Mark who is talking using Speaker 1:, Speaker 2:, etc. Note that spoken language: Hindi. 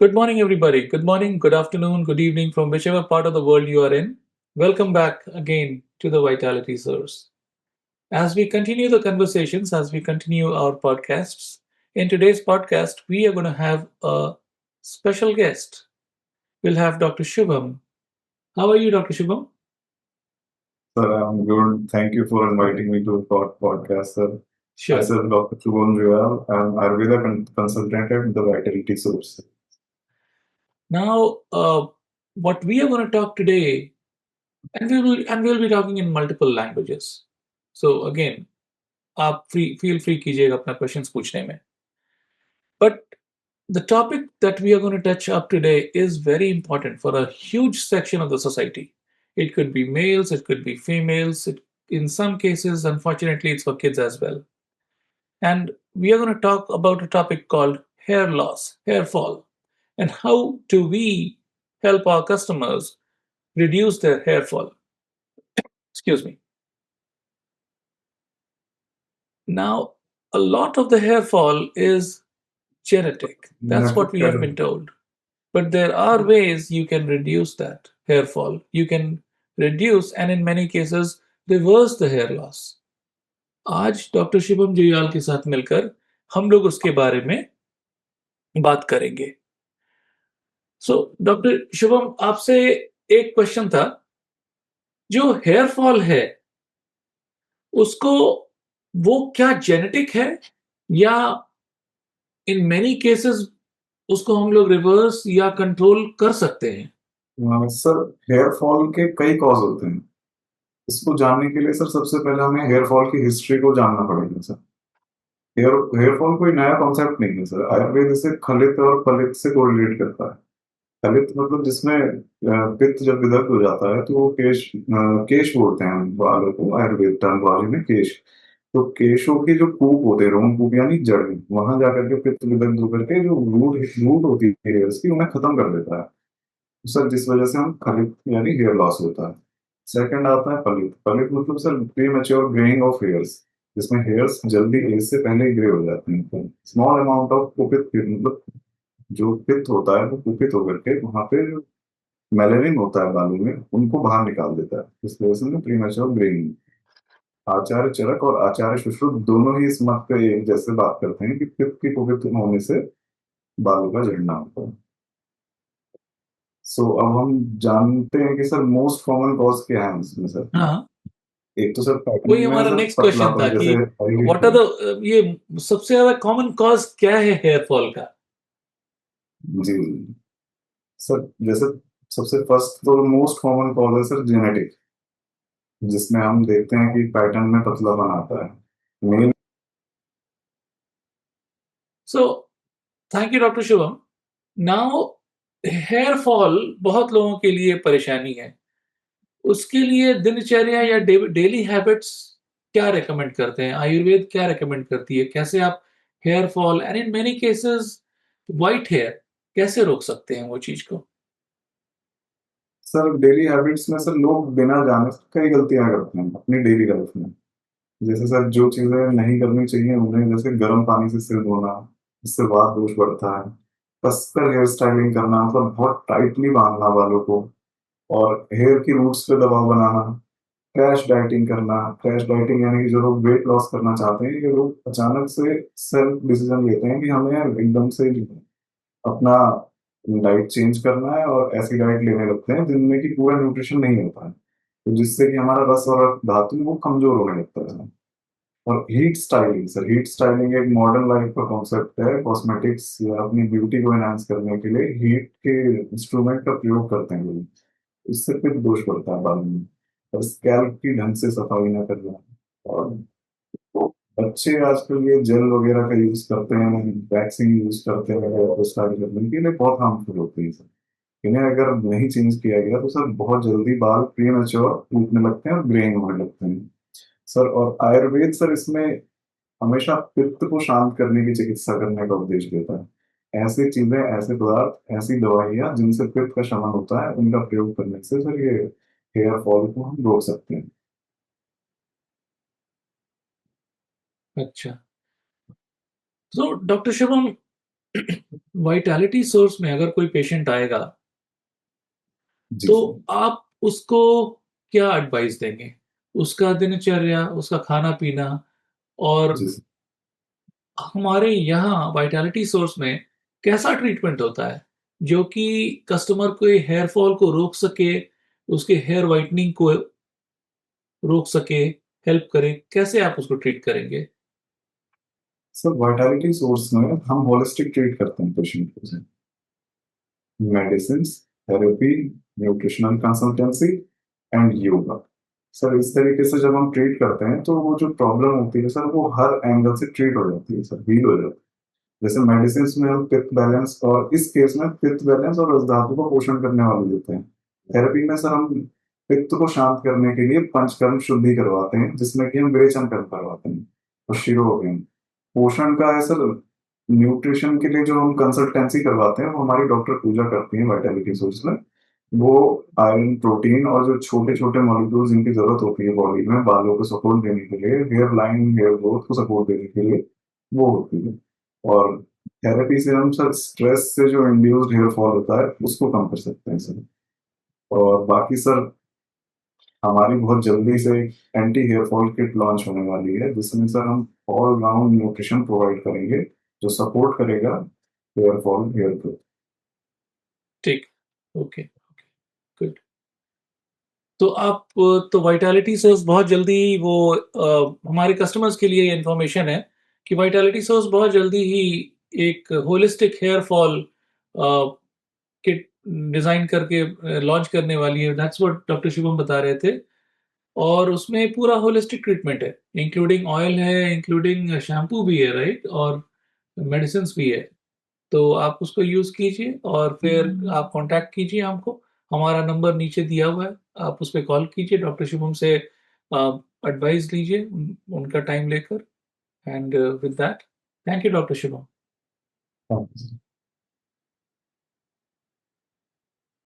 Speaker 1: Good morning, everybody. Good morning, good afternoon, good evening from whichever part of the world you are in. Welcome back again to the Vitality Source. As we continue the conversations, as we continue our podcasts, in today's podcast, we are going to have a special guest. We'll have Dr. Shubham. How are you, Dr. Shubham?
Speaker 2: Sir, I'm good. Thank you for inviting me to the podcast, sir.
Speaker 1: Sure.
Speaker 2: Myself, Dr. Shubham Rial. I'm Ayurveda consultant at the Vitality Source.
Speaker 1: Now, what we are going to talk today, and we'll be talking in multiple languages. So again, आप feel free कीजिएगा अपना questions पूछने में. But the topic that we are going to touch up today is very important for a huge section of the society. It could be males, it could be females. In some cases, unfortunately, it's for kids as well. And we are going to talk about a topic called hair loss, hair fall, and how do we help our customers reduce their hair fall. Excuse me. Now, a lot of the hair fall is genetic. That's what we have been told. But there are ways you can reduce that hair fall. You can reduce and in many cases reverse the hair loss. आज डॉक्टर शिवम जुयाल के साथ मिलकर हम लोग उसके बारे में बात करेंगे. सो डॉक्टर शिवम, आपसे एक क्वेश्चन था. जो हेयर फॉल है उसको वो क्या जेनेटिक है या इन मेनी केसेस उसको हम लोग रिवर्स या कंट्रोल कर सकते हैं?
Speaker 2: सर, हेयर फॉल के कई कॉज होते हैं. इसको जानने के लिए सर सबसे पहले हमें हेयर फॉल की हिस्ट्री को जानना पड़ेगा सर. हेयर फॉल कोई नया कॉन्सेप्ट नहीं है सर. आयुर्वेद इसे खलित और फलित से कोरिलेट करता है. खलित मतलब जिसमें पित्त जब विदग्ध हो जाता है तो वो केश बोलते हैं हम बालों को, आयुर्वेद टर्मोलॉजी में केश. तो केशों के जो कूप होते हैं, रोम कूप यानी जड़, वहां जाकर के पित्त विदग्ध होकर के जो रूट रूट होती है हेयर्स की, उन्हें खत्म कर देता है सर. जिस वजह से हम खलित यानी हेयर लॉस होता है. सेकंड आता है फलित. फलित मतलब sir pre mature greying of hairs, जिसमें हेयर्स जल्दी एज से पहले ग्रे हो जाते हैं. स्मॉल अमाउंट ऑफ कुपित मतलब जो पित्त होता है वो कुपित होकर के वहां पे मेलेनिन होता है बालों में, उनको बाहर निकाल देता है. इस वजह से प्री मेच्योर ग्रेइंग. आचार्य चरक और आचार्य सुश्रुत दोनों ही इस मत पे एक जैसे बात करते हैं कि पित्त की कुपित होने से बालों का झड़ना होता है. अब हम जानते हैं कि सर मोस्ट कॉमन कॉज क्या है इसमें सर.
Speaker 1: हाँ,
Speaker 2: एक तो सर
Speaker 1: वही
Speaker 2: पैटर्न में
Speaker 1: हमारा
Speaker 2: सर
Speaker 1: नेक्स्ट क्वेश्चन था
Speaker 2: पतलापन,
Speaker 1: कि
Speaker 2: जैसे
Speaker 1: व्हाट आर द ये सबसे ज्यादा कॉमन कॉज क्या है हेयर फॉल का?
Speaker 2: जी सर, जैसे सबसे फर्स्ट तो मोस्ट कॉमन कॉज है सर जेनेटिक, जिसमें हम देखते हैं कि पैटर्न में पतलापन आता है. Male.
Speaker 1: So thank you doctor Shubham. Now hair fall बहुत लोगों के लिए परेशानी है. उसके लिए दिनचर्या या डेली हैबिट्स क्या रेकमेंड करते हैं? आयुर्वेद क्या रेकमेंड करती है? कैसे आप hair fall and in many cases white hair कैसे रोक सकते हैं वो चीज को?
Speaker 2: सर डेली हैबिट्स में सर लोग बिना जाने से कई गलतियां करते हैं अपनी डेली लाइफ में. जैसे सर जो चीजें नहीं करनी चाहिए उन्हें, जैसे गर्म पानी से सिर धोना, इससे वात दोष बढ़ता है. कसकर हेयर स्टाइलिंग करना, मतलब बहुत टाइटली बांधना बालों को, और हेयर की रूट्स पे दबाव बनाना. क्रैश डाइटिंग करना. क्रैश डाइटिंग यानी कि जो लोग वेट लॉस करना चाहते हैं, ये लोग अचानक से सेल्फ डिसीजन लेते हैं कि हमें एकदम से अपना डाइट चेंज करना है और ऐसी डाइट लेने लगते हैं जिनमें कि पूरा न्यूट्रिशन नहीं होता है, तो जिससे कि हमारा रस और धातु वो कमजोर होने लगता है. और heat styling sir, heat styling एक मॉडर्न लाइफ का कॉन्सेप्ट है. कॉस्मेटिक्स या अपनी ब्यूटी को एनहांस करने के लिए हीट के इंस्ट्रूमेंट का प्रयोग करते हैं लोग. इससे फिर दोष पड़ता है बालों में. और स्कैल्प की ढंग से सफाई ना करना. और बच्चे आजकल ये जेल वगैरह का यूज करते हैं, वैक्सिंग यूज करते हैं, और स्टाइल करने के लिए बहुत हार्मफुल होती है सर. इन्हें अगर नहीं चेंज किया गया तो सर बहुत जल्दी बाल प्री मेच्योर टूटने लगते हैं और ग्रेइंग होने लगते हैं सर. और आयुर्वेद सर इसमें हमेशा पित्त को शांत करने की चिकित्सा करने का उपदेश देता है. ऐसी चीजें, ऐसे पदार्थ, ऐसी दवाइयाँ जिनसे पित्त का शमन होता है, उनका प्रयोग करने से सर ये हेयर फॉल को हम रोक सकते हैं.
Speaker 1: अच्छा. तो डॉक्टर शुभम, वाइटैलिटी सोर्स में अगर कोई पेशेंट आएगा
Speaker 2: जी
Speaker 1: तो
Speaker 2: सर।
Speaker 1: आप उसको क्या एडवाइस देंगे? उसका दिनचर्या, उसका खाना-पीना और
Speaker 2: जी सर।
Speaker 1: हमारे यहाँ वाइटैलिटी सोर्स में कैसा ट्रीटमेंट होता है, जो कि कस्टमर के हेयर फॉल को रोक सके, उसके हेयर व्हाइटनिंग को रोक सके, हेल्प करे, कैसे आप उसको ट्रीट करेंगे?
Speaker 2: सर वाइटैलिटी सोर्स में हम होलिस्टिक ट्रीट करते हैं पेशेंट को, medicine, therapy, nutritional consultancy and yoga. Sir इस तरीके से जब हम ट्रीट करते हैं तो वो जो प्रॉब्लम होती है सर वो हर एंगल से ट्रीट हो जाती है सर, हील हो जाती है। जैसे मेडिसिन में हम पित्त बैलेंस, और इस केस में पित्त बैलेंस और रसधातु को पोषण करने वाले देते हैं। थेरेपी में सर हम पित्त को शांत करने के लिए पंचकर्म शुद्धि करवाते हैं, जिसमें कि हम विरेचन कर्म करवाते हैं और शिरोहोम। पोषण का है सर, न्यूट्रिशन के लिए जो हम कंसल्टेंसी करवाते हैं वो हमारी डॉक्टर पूजा करती है वाइटैलिटी सोर्स में। वो आयरन, प्रोटीन और जो छोटे छोटे मॉलिक्यूल्स जिनकी जरूरत होती है बॉडी में बालों को सपोर्ट देने के लिए, हेयर लाइन, हेयर ग्रोथ को सपोर्ट देने के लिए, वो होती है। और थेरेपी से हम सर स्ट्रेस से जो इंड्यूस्ड हेयर फॉल होता है उसको कम कर सकते हैं सर। और बाकी सर हमारी बहुत जल्दी से anti hair fall kit launch होने वाली है, जिसमें सर हम ऑल राउंड न्यूट्रिशन प्रोवाइड करेंगे जो सपोर्ट करेगा हेयर फॉल, हेयर ग्रोथ।
Speaker 1: ठीक, ओके, गुड। तो आप तो वाइटैलिटी सोर्स बहुत जल्दी वो हमारे कस्टमर्स के लिए ये इन्फॉर्मेशन है कि वाइटैलिटी सोर्स बहुत जल्दी ही एक holistic hair fall kit design करके लॉन्च करने वाली है। दैट्स व्हाट डॉक्टर शिवम बता रहे थे। और उसमें पूरा होलिस्टिक ट्रीटमेंट है, इंक्लूडिंग ऑयल है, इंक्लूडिंग शैम्पू भी है, राइट? और मेडिसिन्स भी है। तो आप उसको यूज़ कीजिए और फिर आप कॉन्टैक्ट कीजिए हमको। हमारा नंबर नीचे दिया हुआ है, आप उस पे कॉल कीजिए, डॉक्टर शुभम से एडवाइस लीजिए उनका टाइम लेकर। And with that, thank you doctor Shubham.
Speaker 2: हाँ।